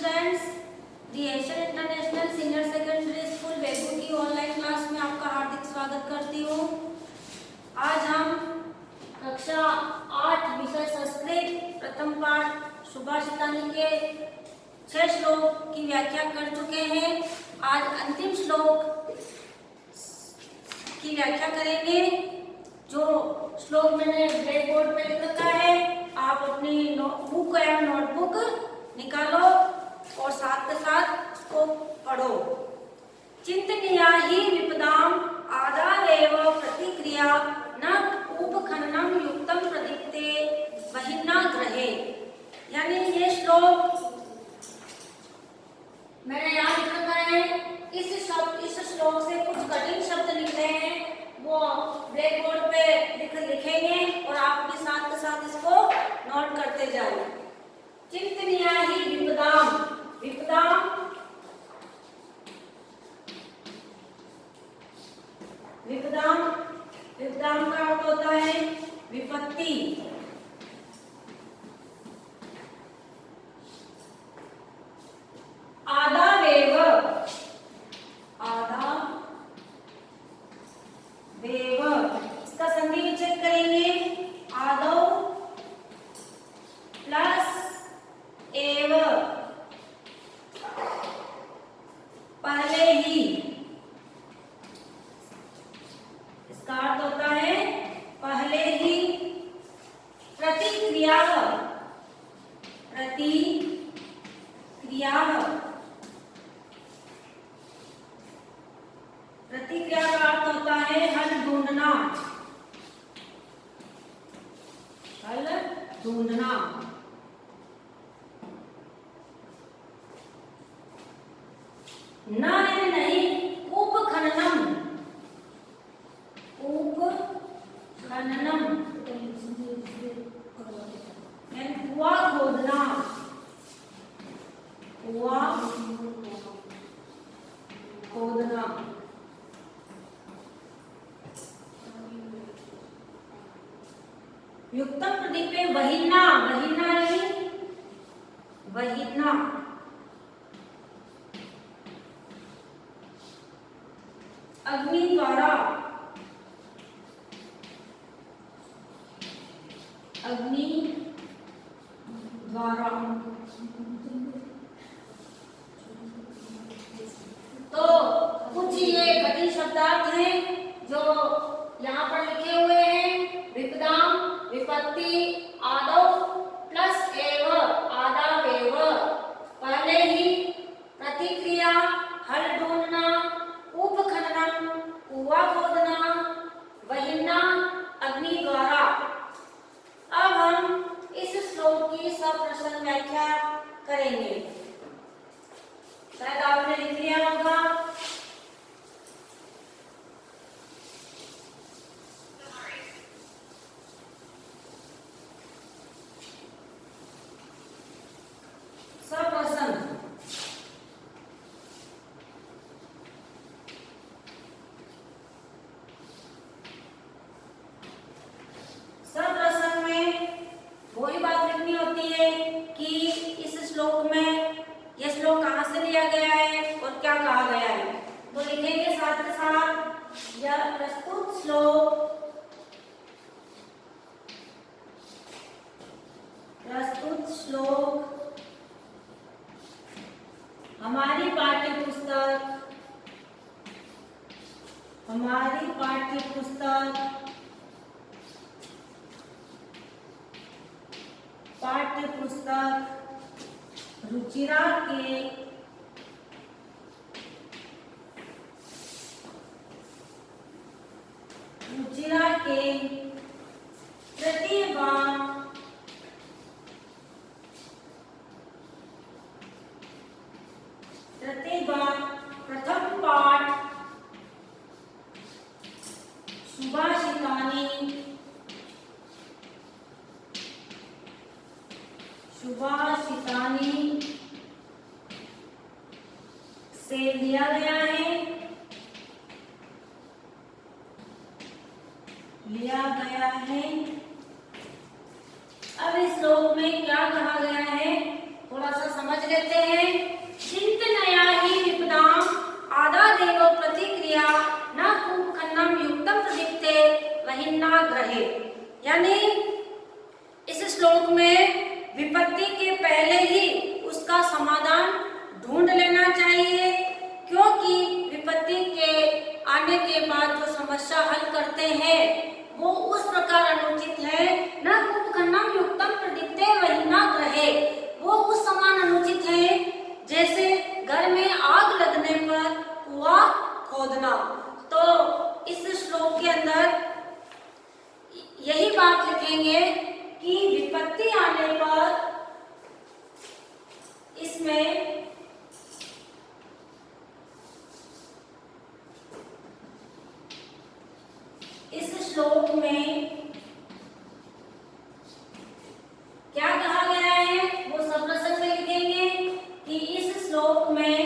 Students, the Asian international senior secondary school Begu की online class में आपका हार्दिक स्वागत करती हूँ। आज हम कक्षा 8 विषय संस्कृत प्रथम पाठ सुभाषितानी के 6 श्लोक की व्याख्या कर चुके हैं। आज अंतिम श्लोक की व्याख्या करेंगे। जो श्लोक मैंने ब्लैक बोर्ड पे लिख रखा है, आप अपनी बुक या नोटबुक निकालो और साथ के साथ उसको पढ़ो। चिंतनीया ही विपदाम आदावेव प्रतिक्रिया न उपखननम युक्तम प्रदीप्ते बहिर्ना ग्रहे। यानी ये श्लोक मैंने यहाँ लिख रखा है। इस श्लोक से कुछ कठिन शब्द निकले हैं, वो ब्लैक बोर्ड पे लिखेंगे और आप भी साथ के साथ इसको नोट करते जाओ। चिंतनीया ही विपदाम, विपदाम विपदाम विपदाम का अर्थ होता है विपत्ति। आदावेव, आदावेव इसका संधि विच्छेद करेंगे। आदौ प्लस एव, पहले ही। इसका अर्थ होता है पहले ही। प्रतिक्रिया, प्रतिक्रिया प्रतिक्रिया का अर्थ होता है हल ढूंढना, हल ढूंढना। न नहीं, उपखननम, उपखननम कुआं खोदना, कुआं खोदना। युक्तम प्रदीप में बहिर्ना, बहिर्ना नहीं, बहिर्ना। अग्नि द्वारा, अग्नि द्वारा। तो कुछ ये कठिन शब्दार्थ हैं जो यहाँ पर लिखे हुए हैं। विपदाम विपत्ति, आदौ प्लस एव आदावेव पहले ही, प्रतिक्रिया हल ढूंढना, उपखननम कुआं खोदना, बहिर्ना अग्नि द्वारा। अब हम इस श्लोक की सप्रश्न व्याख्या करेंगे। शायद आपने लिख लिया होगा। सप्रश्न, वही बात लिखनी होती है कि इस श्लोक में यह श्लोक कहाँ से लिया गया है और क्या कहा गया है। तो लिखेंगे साथ के साथ, यह प्रस्तुत श्लोक हमारी पाठ्य पुस्तक रुचिरा के प्रथम पाठ सुभाषितानी से लिया गया है। अब इस श्लोक में क्या कहा गया है, थोड़ा सा समझ लेते हैं। चिंतनया हि विपदाम आदादेव प्रतिक्रिया न कुंभकर्णम युक्तम प्रदीप्ते वहिन्नाग्रहे। यानी इस श्लोक में विपत्ति के पहले ही उसका समाधान ढूंढ लेना चाहिए, क्योंकि विपत्ति के आने के बाद जो समस्या हल करते हैं वो उस प्रकार अनुचित है। न कुंभकर्णम युक्तम प्रदीप्ते वहिन्नाग्रहे, वो उस समान अनुचित है जैसे घर में आग लगने पर कुआं खोदना। तो इस श्लोक के अंदर यही बात लिखेंगे कि विपत्ति आने पर इसमें इस श्लोक में क्या कहा गया है वो सब प्रसंग में लिखेंगे कि इस श्लोक में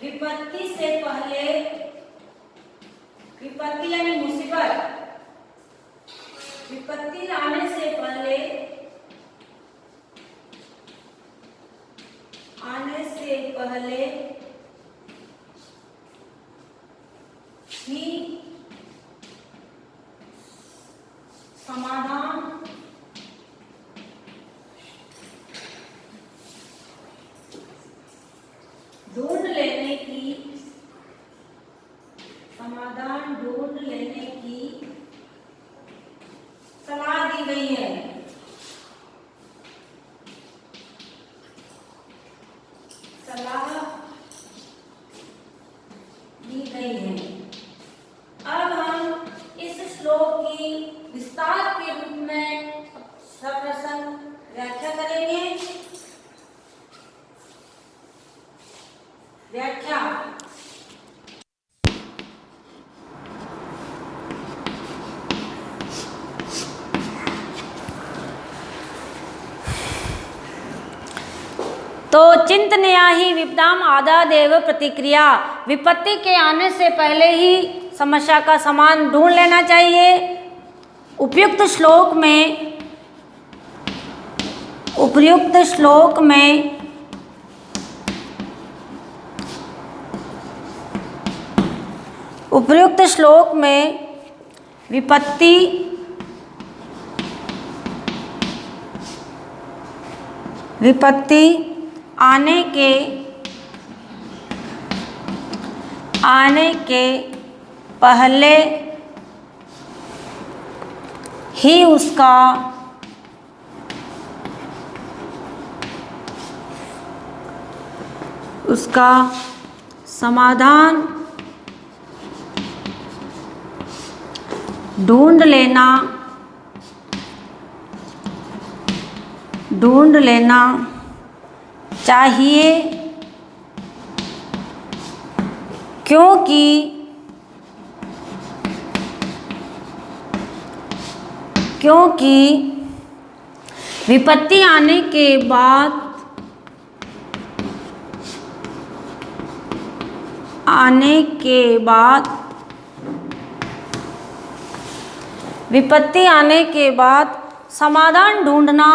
विपत्ति से पहले, विपत्ति यानी मुसीबत, विपत्ति आने से पहले, ही समाधान ढूंढ लेने की, समाधान ढूंढ लेने की सलाह दी गई है। सलाह दी गई है। अब हम इस श्लोक की विस्तार के रूप में सप्रसंग व्याख्या करेंगे। व्याख्या। तो चिंतनया हि विपदाम आदादेव प्रतिक्रिया, विपत्ति के आने से पहले ही समस्या का समाधान ढूंढ लेना चाहिए। उपर्युक्त श्लोक में उपर्युक्त श्लोक में विपत्ति आने के पहले ही उसका समाधान ढूंढ लेना चाहिए, क्योंकि विपत्ति आने के बाद विपत्ति आने के बाद समाधान ढूंढना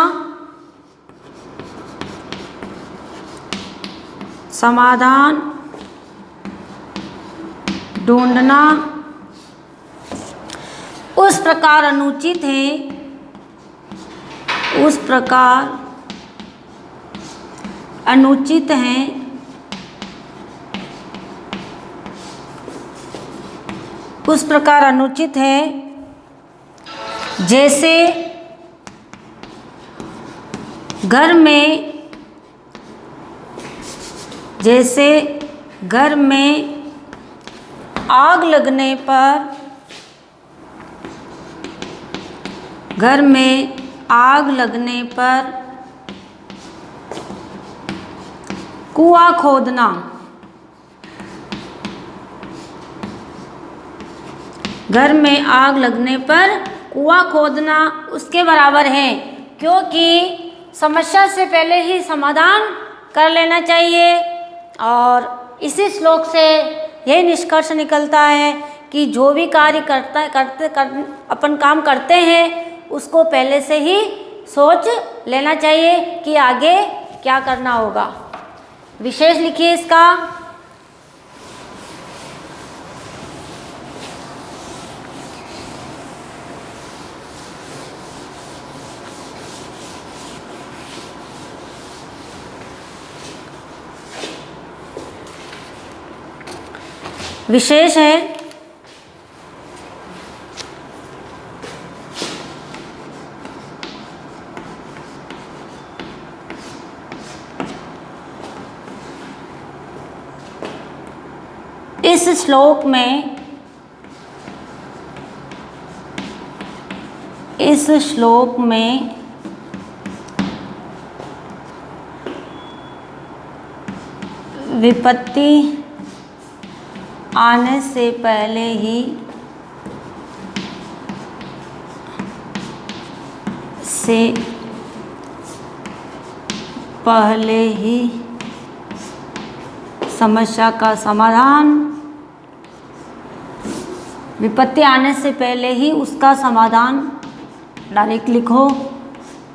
उस प्रकार अनुचित है, उस प्रकार अनुचित है जैसे घर में आग लगने पर कुआं खोदना। घर में आग लगने पर कुआं खोदना उसके बराबर है, क्योंकि समस्या से पहले ही समाधान कर लेना चाहिए। और इसी श्लोक से यही निष्कर्ष निकलता है कि जो भी कार्य अपन काम करते हैं उसको पहले से ही सोच लेना चाहिए कि आगे क्या करना होगा? विशेष लिखिए इसका। विशेष है इस श्लोक में विपत्ति आने से पहले ही समस्या का समाधान, विपत्ति आने से पहले ही उसका समाधान, डायरेक्ट लिखो,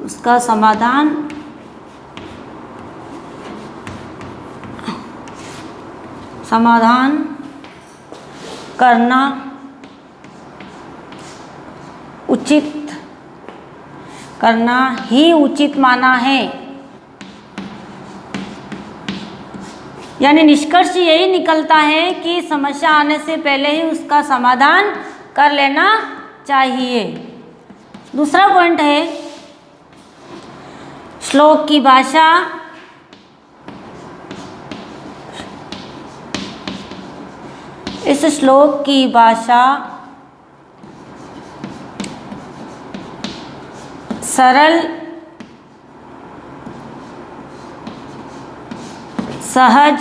उसका समाधान करना ही उचित माना है। यानी निष्कर्ष यही निकलता है कि समस्या आने से पहले ही उसका समाधान कर लेना चाहिए। दूसरा पॉइंट है श्लोक की भाषा। इस श्लोक की भाषा सरल, सहज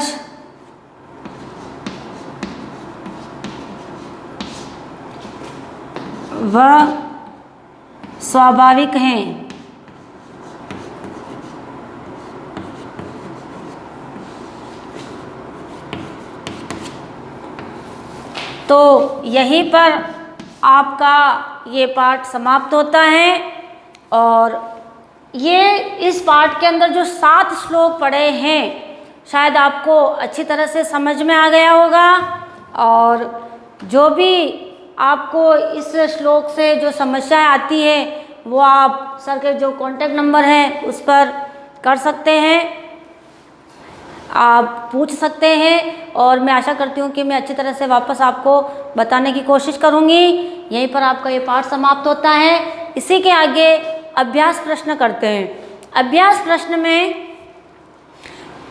व स्वाभाविक हैं। तो यहीं पर आपका ये पाठ समाप्त होता है। और ये इस पाठ के अंदर जो 7 श्लोक पढ़े हैं शायद आपको अच्छी तरह से समझ में आ गया होगा। और जो भी आपको इस श्लोक से जो समस्याएं आती है वो आप सर के जो कॉन्टैक्ट नंबर है उस पर कर सकते हैं, आप पूछ सकते हैं। और मैं आशा करती हूँ कि मैं अच्छी तरह से वापस आपको बताने की कोशिश करूँगी। यहीं पर आपका ये पाठ समाप्त होता है। इसी के आगे अभ्यास प्रश्न करते हैं। अभ्यास प्रश्न में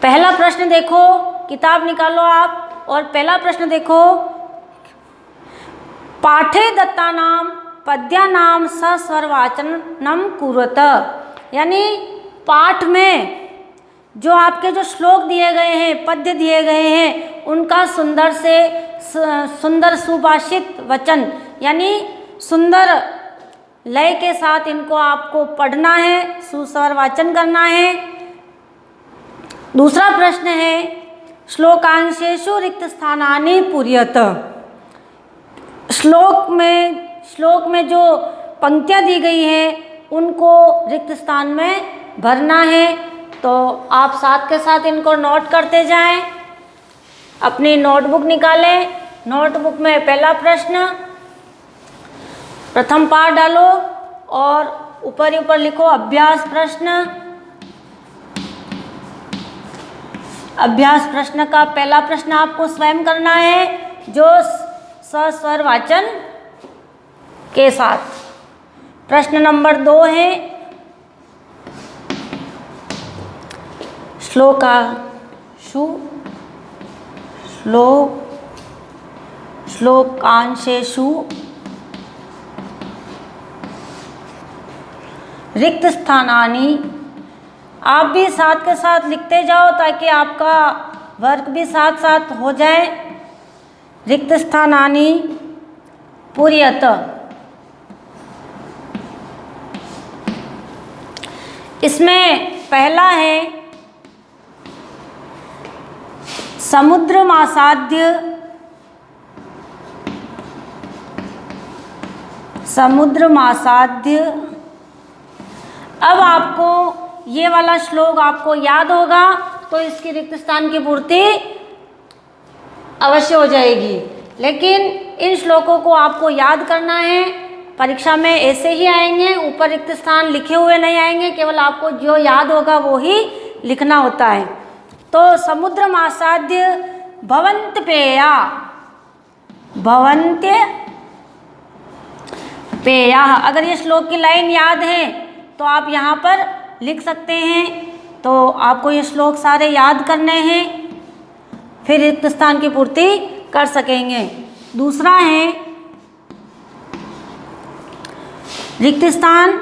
पहला प्रश्न देखो, किताब निकालो आप और पहला प्रश्न देखो। पाठे दत्तानां पद्यानां सस्वरवाचनम कुरुत। यानी पाठ में जो आपके जो श्लोक दिए गए हैं, पद्य दिए गए हैं, उनका सुंदर सुभाषित वचन यानी सुंदर लय के साथ इनको आपको पढ़ना है, सुस्वर वाचन करना है। दूसरा प्रश्न है श्लोकांशेषु रिक्त स्थानानि पूरयत। श्लोक में जो पंक्तियाँ दी गई हैं उनको रिक्त स्थान में भरना है। तो आप साथ के साथ इनको नोट करते जाएं। अपनी नोटबुक निकालें। नोटबुक में पहला प्रश्न, प्रथम पाठ डालो और ऊपर ही ऊपर लिखो अभ्यास प्रश्न। अभ्यास प्रश्न का पहला प्रश्न आपको स्वयं करना है जो सस्वर वाचन के साथ। प्रश्न नंबर 2 है श्लोकांशेषु रिक्त स्थानानि। आप भी साथ के साथ लिखते जाओ ताकि आपका वर्क भी साथ साथ हो जाए। रिक्त स्थानानि पूरयत। इसमें पहला है समुद्रमासाद्य अब आपको ये वाला श्लोक आपको याद होगा तो इसकी रिक्त स्थान की पूर्ति अवश्य हो जाएगी। लेकिन इन श्लोकों को आपको याद करना है, परीक्षा में ऐसे ही आएंगे, ऊपर रिक्त स्थान लिखे हुए नहीं आएंगे, केवल आपको जो याद होगा वो ही लिखना होता है। तो समुद्र आसाद्य भवन्त पेया, भवन्त्य पेया, अगर ये श्लोक की लाइन याद है तो आप यहाँ पर लिख सकते हैं। तो आपको ये श्लोक सारे याद करने हैं, फिर रिक्त स्थान की पूर्ति कर सकेंगे। दूसरा है रिक्त स्थान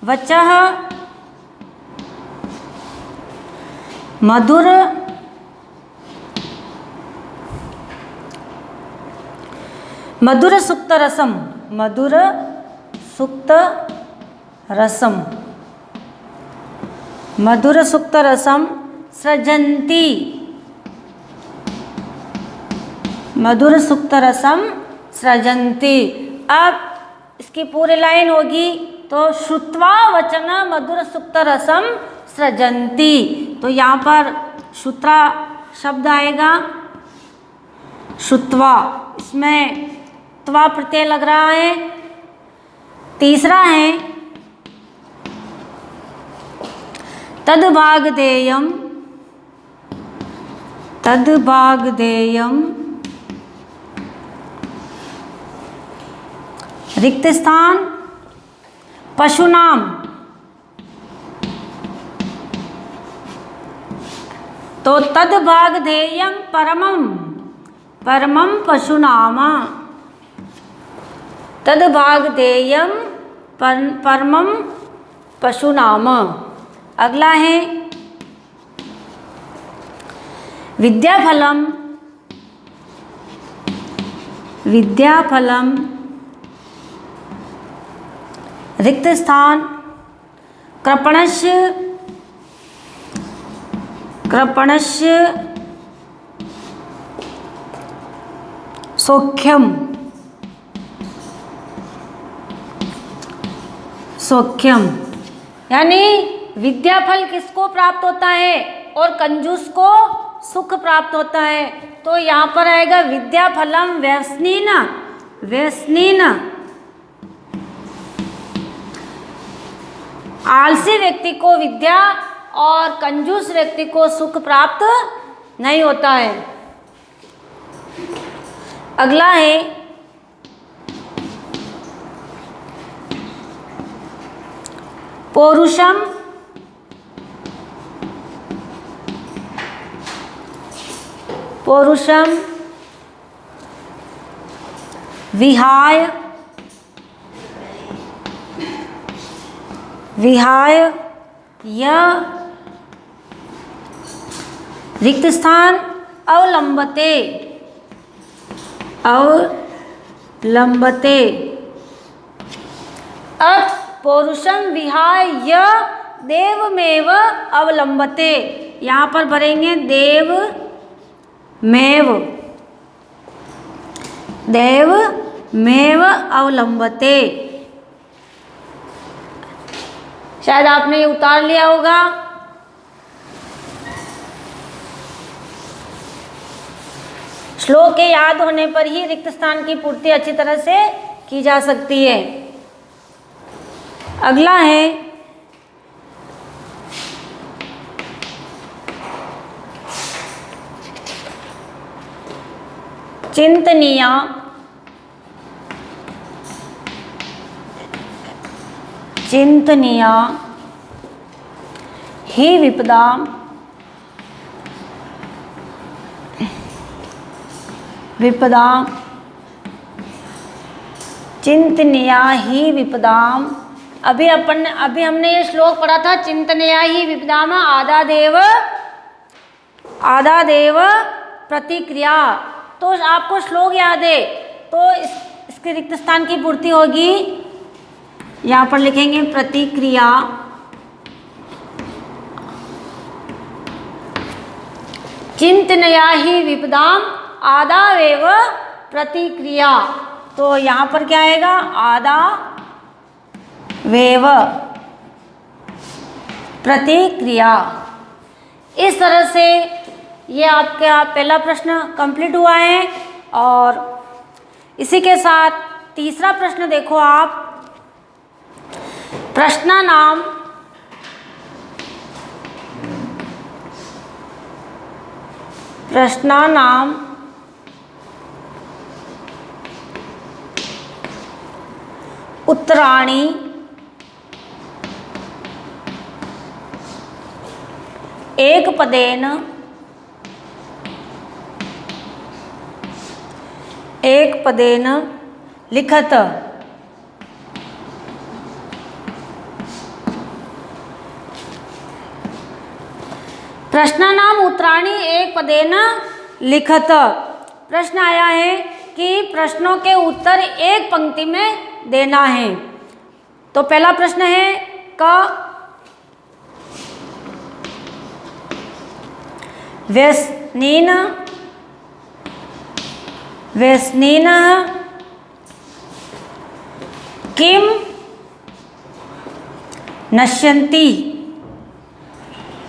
वचः मधुर मधुर सुक्त रसम, मधुर सुक्त रसम, मधुर सुक्त रसम सृजन्ति, मधुर सुक्त रसम सृजन्ति। अब इसकी पूरी लाइन होगी तो श्रुत्वा वचन मधुर सुक्त रसम सृजन्ति। तो यहाँ पर श्रुत्वा शब्द आएगा, श्रुत्वा, इसमें त्वा प्रत्यय लग रहा है। तीसरा है तद्भागधेयम, तद्भागधेयम रिक्त स्थान पशुनाम, तो तद्भागधेयम परमम, परमम पशुनाम, तद्भागधेयम परमम पशुनाम। अगला है विद्याफलम, विद्याफलम रिक्त स्थान कृपणस्य, कृपणस्य सौख्यम, सौख्यम, यानी विद्याफल किसको प्राप्त होता है और कंजूस को सुख प्राप्त होता है। तो यहाँ पर आएगा विद्याफलम व्यसनीन, व्यसनीन, आलसी व्यक्ति को विद्या और कंजूस व्यक्ति को सुख प्राप्त नहीं होता है। अगला है पौरुषम, पौरुषम विहाय, विहाय यह रिक्त स्थान अवलंबते, अवलंबते। अब पौरुषम विहाय यह देवमेव अवलंबते, यहाँ पर भरेंगे देवमेव, देवमेव अवलंबते। शायद आपने ये उतार लिया होगा। श्लोक के याद होने पर ही रिक्त स्थान की पूर्ति अच्छी तरह से की जा सकती है। अगला है चिंतनीया, चिंतनीया ही विपदा, विपदा, चिंतनीया ही विपदाम। अभी हमने ये श्लोक पढ़ा था, चिंतनीया ही विपदाम आधा देव प्रतिक्रिया। तो आपको श्लोक याद है तो इसके रिक्त स्थान की पूर्ति होगी, यहाँ पर लिखेंगे प्रतिक्रिया, चिंतनया ही विपदाम आदावेव प्रतिक्रिया। तो यहाँ पर क्या आएगा, आदा वेव प्रतिक्रिया। इस तरह से ये आपका पहला प्रश्न कंप्लीट हुआ है। और इसी के साथ तीसरा प्रश्न देखो आप। प्रश्नानाम उत्तराणि एकपदेन लिखत। प्रश्नानाम उत्तराणि एकपदेन लिखत। प्रश्न आया है कि प्रश्नों के उत्तर एक पंक्ति में देना है। तो पहला प्रश्न है क व्यसनेन किम नश्यन्ति।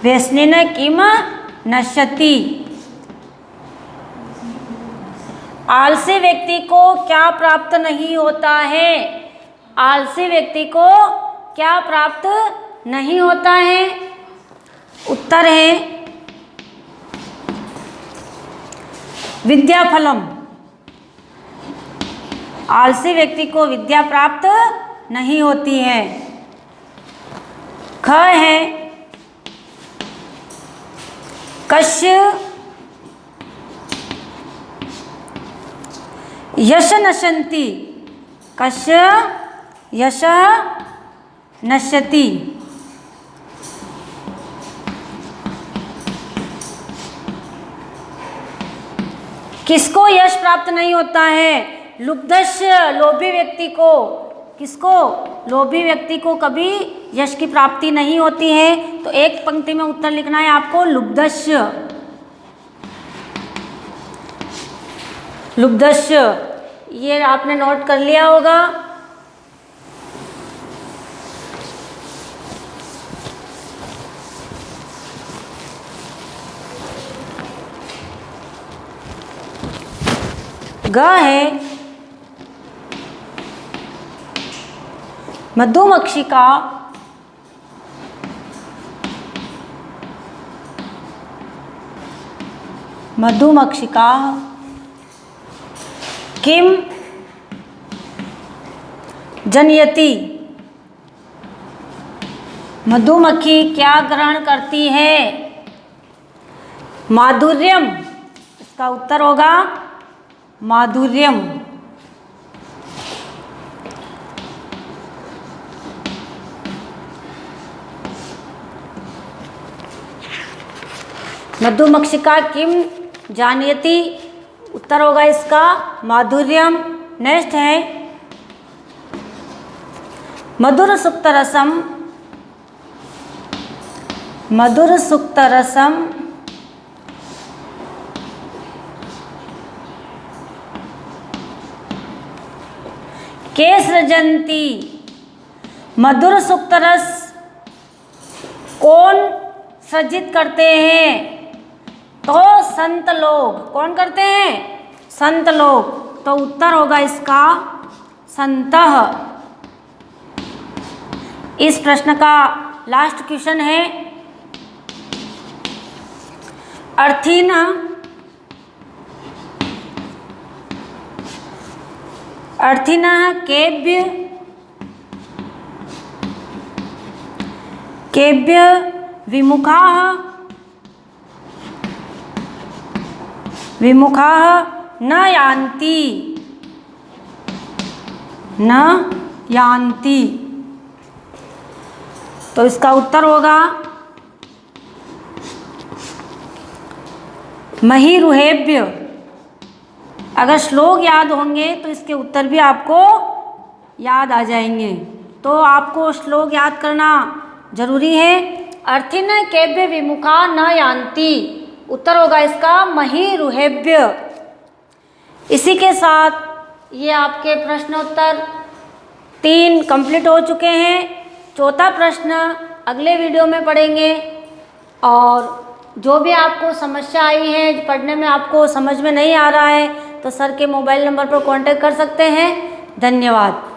व्यसनेन किम नश्यति। आलसी व्यक्ति को क्या प्राप्त नहीं होता है। आलसी व्यक्ति को क्या प्राप्त नहीं होता है। उत्तर है विद्याफलम। आलसी व्यक्ति को विद्या प्राप्त नहीं होती है। ख है कस्य यश नश्यन्ति। कस्य यश नश्यति। किसको यश प्राप्त नहीं होता है। लुब्धस्य लोभी व्यक्ति को। किसको। लोभी व्यक्ति को कभी यश की प्राप्ति नहीं होती है। तो एक पंक्ति में उत्तर लिखना है आपको लुब्धस्य। लुब्धस्य ये आपने नोट कर लिया होगा। ग है मधुमक्षिका किम जनयति। मधुमक्खी क्या ग्रहण करती है। माधुर्यम। इसका उत्तर होगा माधुर्यम। मधुमक्षिका किम जानयति। उत्तर होगा इसका माधुर्यम। नेक्स्ट है मधुर सुक्तरसम। मधुर सुक्तरसम के सृजन्ति। मधुर सुक्तरस कौन सृजित करते हैं। तो संत लोग। कौन करते हैं। संत लोग। तो उत्तर होगा इसका संतः। इस प्रश्न का लास्ट क्वेश्चन है अर्थिन केभ्य विमुखाः न यान्ति। तो इसका उत्तर होगा महिरुहेभ्य। अगर श्लोक याद होंगे तो इसके उत्तर भी आपको याद आ जाएंगे। तो आपको श्लोक याद करना जरूरी है। अर्थिन केभ्य विमुखा न यान्ति। उत्तर होगा इसका महिरुहेभ्य। इसी के साथ ये आपके प्रश्नोत्तर 3 कंप्लीट हो चुके हैं। चौथा प्रश्न अगले वीडियो में पढ़ेंगे। और जो भी आपको समस्या आई है, पढ़ने में आपको समझ में नहीं आ रहा है, तो सर के मोबाइल नंबर पर कांटेक्ट कर सकते हैं। धन्यवाद।